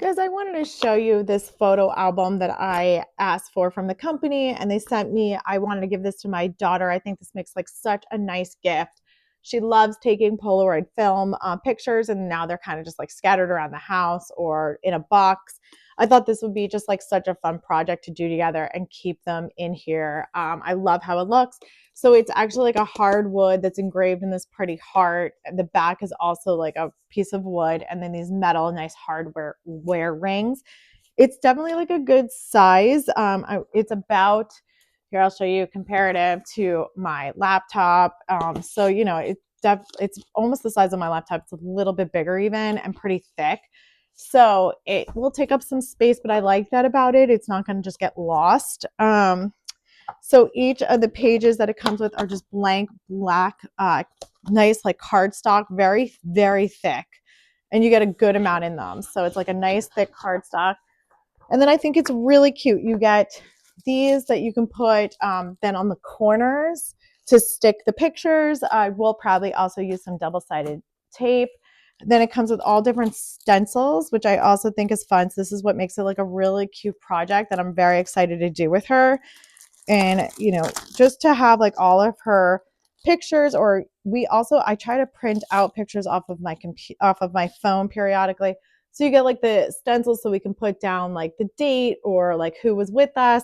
Guys, I wanted to show you this photo album that I asked for from the company, and they sent me. I wanted to give this to my daughter. I think this makes like such a nice gift. She loves taking Polaroid film pictures, and now they're kind of just like scattered around the house or in a box. I thought this would be just like such a fun project to do together and keep them in here. I love how it looks. So it's actually like a hardwood that's engraved in this pretty heart. The back is also like a piece of wood, and then these metal, nice hardware wear rings. It's definitely like a good size. It's about here. I'll show you comparative to my laptop. So you know it's almost the size of my laptop. It's a little bit bigger even and pretty thick. So it will take up some space, but I like that about it. It's not going to just get lost. So each of the pages that it comes with are just blank black, nice like cardstock, very, very thick. And you get a good amount in them. So it's like a nice thick cardstock. And then I think it's really cute. You get these that you can put then on the corners to stick the pictures. I will probably also use some double-sided tape. Then it comes with all different stencils, which I also think is fun. So this is what makes it like a really cute project that I'm very excited to do with her. And you know, just to have like all of her pictures, or I try to print out pictures off of my phone periodically, so you get like the stencils so we can put down like the date or like who was with us,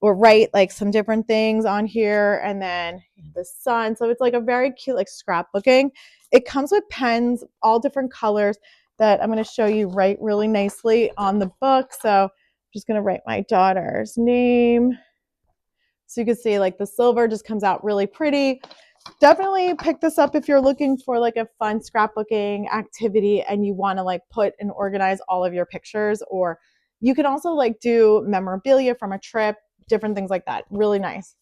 or write like some different things on here, and then the sun. So it's like a very cute like scrapbooking. It comes with pens, all different colors, that I'm going to show you write really nicely on the book. So I'm just going to write my daughter's name. So you can see like the silver just comes out really pretty. Definitely pick this up if you're looking for like a fun scrapbooking activity and you want to like put and organize all of your pictures. Or you can also like do memorabilia from a trip, different things like that. Really nice.